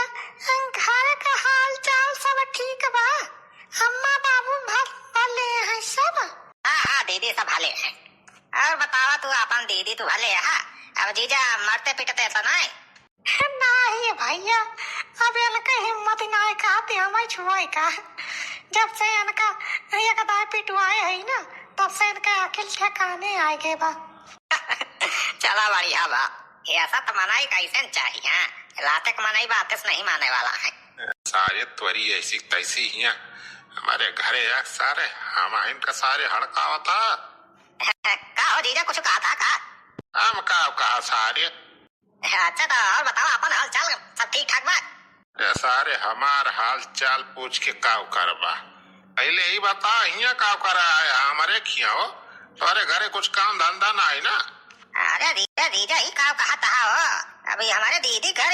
घर का हाल चाल सब ठीक बा? अम्मा बाबू भले हैं सब? हाँ हाँ दीदी सब भले हैं। और बतावा तू अपन दीदी तू भले है? अब जीजा मरते पिटते तो नहीं? नहीं भैया, अब इनका हिम्मत नहीं कहते हमें छुआई का। जब से इनका एक दाई पिटवाए है ना, तब से इनका अकिल ठिकाने आए गए बा। चला बढ़िया बा, ऐसा तो मनाई कैसे चाहिए। हाँ लातक मनाई बात नहीं माने वाला है। सारे त्वरी ऐसी तैसी ही हमारे घरे सारे हम इनका सारे हड़कावा था। का हो जीजा कुछ कहा था का? हम कहा सारे। अच्छा तो और बताओ अपन हाल चाल सब ठीक ठाक बा? सारे हमार हाल चाल पूछ के काव करबा। पहले ही बता हिया काव कर हमारे खिया हो तुम्हारे घरे कुछ काम धंधा ना है ना? अरे दीजा ही काव कहा था हो। अभी हमारे दीदी घर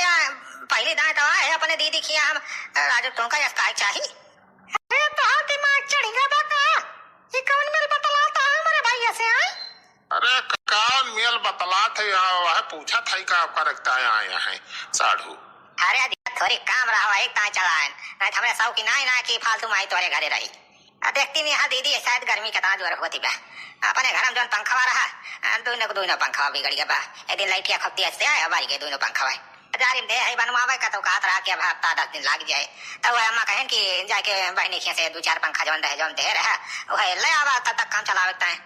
पहले दाएं तो आए अपने दीदी खिया हम राजू तुमका यस्काई चाहिए। अरे तो दिमाग चढ़ेगा बा का? ये कौन मेल बतलाता है हमारे भैया से? आए अरे कौन मेल बतला थे वह पूछा था का करता आया है साढ़ू। अरे थोड़ी काम रहा एक ताई चलाए नहीं हमें सौ की ना कि फालतू माई तुम्हारे घरे रही। देखती नहीं हाँ दीदी शायद गर्मी का ताजुर होती बा। अपने घर में जो पंखा रहा दोनों पंखा बिगड़ गया बा। एक दिन लाइटिया खपती ऐसे आए अब आई दोनों पंखा जारी दे है बनवावे का तो कहत रहा कि अब हफ्ता 10 दिन लग जाए। तो वह अम्मा कहें कि जाके बहनी खिया से 2-4 पंखा जौन दे रहा वह ले आवा तब तक काम चलावता है।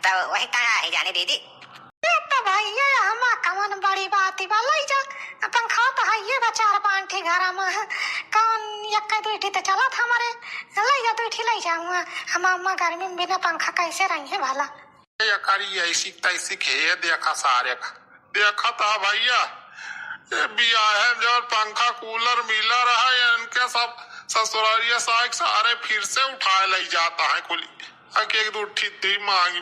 तो वही कहा है जाने दीदी। तो भैया हम कौन बड़ी बात ही वाला जा पंखा तो है ये 4-5 ठे घर में कौन एक दूठी तो चला था हमारे ले जा दूठी ले जाऊंगा। हम अम्मा गर्मी में बिना पंखा कैसे रही है भला? ये करी ऐसी तैसी खे देखा सारे का देखा था भैया है जो पंखा कूलर मिला रहा है इनके सब ससुरारिया सारे फिर से उठाए ले जाता है कुली एक दूठी थी मांगी।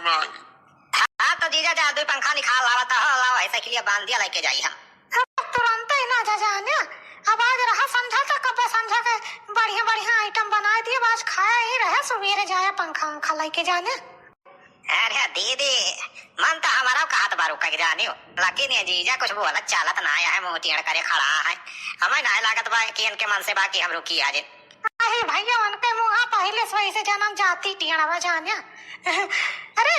हाँ तो जीजा जादू पंखा निकाल लावा था लावा ऐसा के लिए बांध दिया लेके जाई हम तुरंत ही ना जा जाने। अब आज रहा समझा था कब समझा के बढ़िया आइटम बना दिए बस खाया ही रहे सवेरे जाया पंखा लेके जाने। अरे दीदी मन तो हमारा कहत बारू कह जानी हो लेकिन ये जीजा कुछ बोला चालत ना आया है मुंह टेढ़ करे खड़ा है हमें ना लागत बा कि इनके मन से बाकी हम रुकी आज। अरे भैया उनके मुँह पहले से वैसे जन्म जाती टेढ़ा जाने। अरे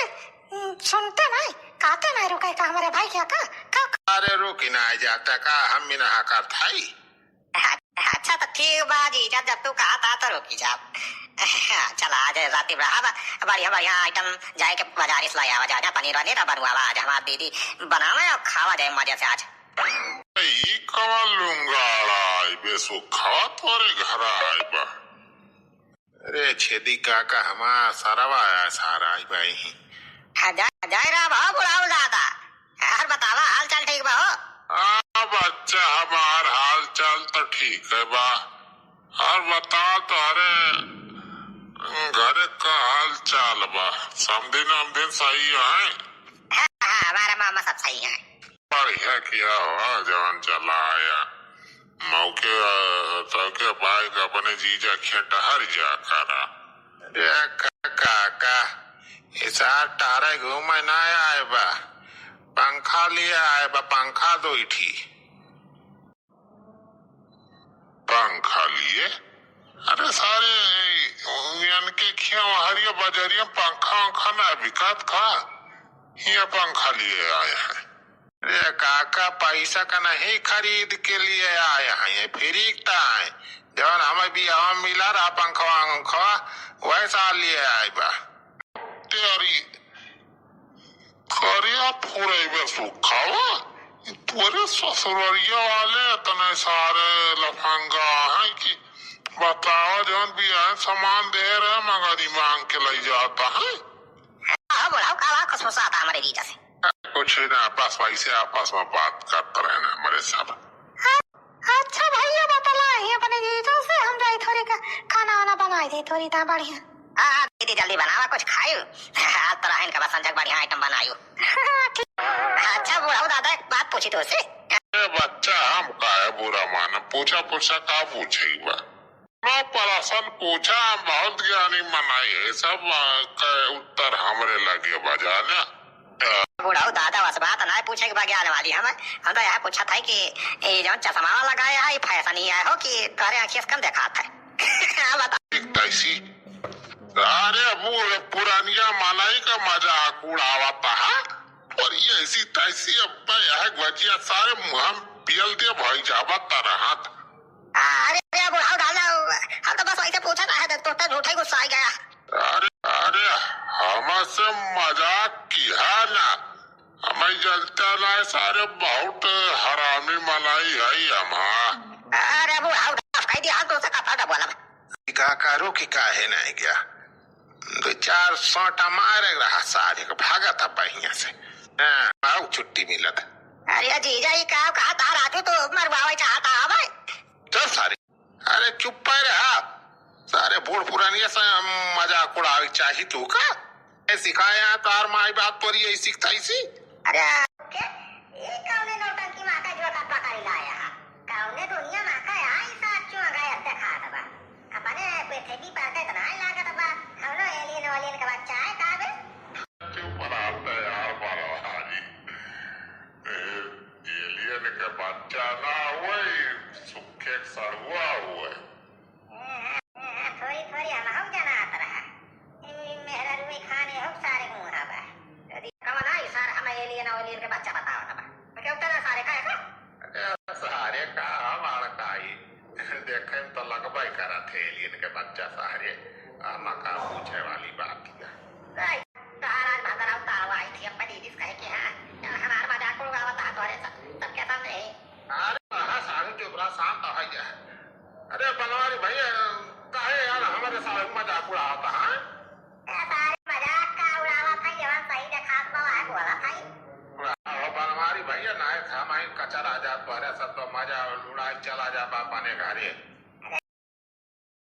सुनते नहीं कहते नहीं रुके का हमारे भाई क्या का? अरे रुकी ना जाता का हम भी ना कर थाई। अच्छा तो ठीक बा जीजा जब तू कहा था तो रुकी जा। चला आज राती बढ़िया आइटम जाए के बाजार से लाया जा पनीर वनीर बनवावा आज हमारी दीदी बनावे और खावा जाए मजे से आज। अरे छेदी काका हमारा सारा आया सारा आई भाई जाए रहा भाव बुढ़ाओ दादा यार बतावा हाल चाल ठीक बा हो? बच्चा हमार हाल चाल तो ठीक है बा और बता तुम्हारे घर का हाल चाल बा समदिन सही है? हाँ हमारा मामा सब सही है। बढ़िया किया हुआ जवान चला आया मौके तो बाइक अपने जीजा खेटहर जा करा काका ऐसा टारे घूमे ना आए बा पंखा लिए आए बा पंखा दो थी पंखा लिए। अरे सारे इनके खिया हरिया बाजारिया पंखा ना बिकात का ये पंखा लिए आए हैं। अरे काका पैसा का नहीं खरीद के लिए आए हैं फ्री का है जब हमें भी हवा मिला रहा पंखा वैसा लिए आए बा तेरी करिया पूरे सुखावा पूरे ससुरारिया वाले इतने सारे लफंगा है कि बताओ जौन भी है सामान दे रहे मगरी मांग के ले जाता है। हमारे जीजा से कुछ ना आपस से आपस में बात करते रहना हमारे सब। अच्छा भैया बतलाई अपने जीजा से हम जाए थोड़ी का खाना वाना बनाई दे थोड़ी ता बढ़िया। हाँ दीदी जल्दी बनावा कुछ खायो आज तो रहन का बस संजक बढ़िया आइटम बनायो। अच्छा बुढ़ाओ दादा एक बात पूछी तो से बच्चा हम का है बुरा माना पूछा का पूछे प्रश्न पूछा बहुत ज्ञानी मनाई है सब उत्तर हमरे लगे बजाना। बूढ़ा दादा बस बात ना पूछे के बगैर वाली हम तो यह पूछा था कि ये जो चश्मा लगाया है फैशन ही है हो कि तारे आंखें से कम देखा था बता तैसी अरे वो पुरानिया मलाई का मजाक उड़ावाता है और ये ऐसी तैसी अब्बा यह गजिया सारे मुंह पियल दे भाई जावता रहा अरे बूढ़ा दादा हम तो बस वैसे पूछा था तो झूठा ही गुस्सा आ गया अरे हमसे मजाक किया ना हमें जलता ना सारे बहुत हरामी मलाई है हमारा अरे बूढ़ा कह दिया तो से का बोला का करो कि काहे नहीं गया 2-4 सोटा मारे रहा सारे का भागा था बढ़िया से आओ छुट्टी मिलत अरे जीजा ये कहा तार आते तो मरवावे चाहता है भाई चल सारे अरे चुप पे रहा सारे बूढ़ पुरानिया से मजाक उड़ावे चाहिए तू का सिखाया तार माई बात पर ये सीखता इसी अरे ये कौने नौटंकी माता जो का पकड़ लाया कौने दुनिया में का आई साथ क्यों गया देखा था अपने पृथ्वी पर ते तना लागत बा हम लोग एलियन का बच्चा है का बे चुप रहता यार बारा हाजी एलियन का बच्चा ना हुए सुखे सड़ुआ हुए थोड़ी हम जाना आता रहा मेरा रुई खाने हो सारे मुंह बा यदि कमना ही सारे हम एलियन के बच्चा बताओ ना क्या उतना सारे का है सारे का हमारा का ही देखे तो लगबाई करा थे एलियन के बच्चा सारे मका पूछे वाली बात है तारा भदर अवतार आई थी अपनी दीदी कहे कि हां हमारा मजाक उड़ावता तोरे सब के सामने अरे हां सारे चुप रहा शांत हो जा अरे बनवारी भैया काहे यार हमारे साथ मजाक उड़ाता है सारे मजाक का उड़ावा था ये सही देखा तो है बोला था बनवारी भैया ना था मैं कचरा जा तोरे सब तो मजा उड़ाई चला जा बापा ने घरे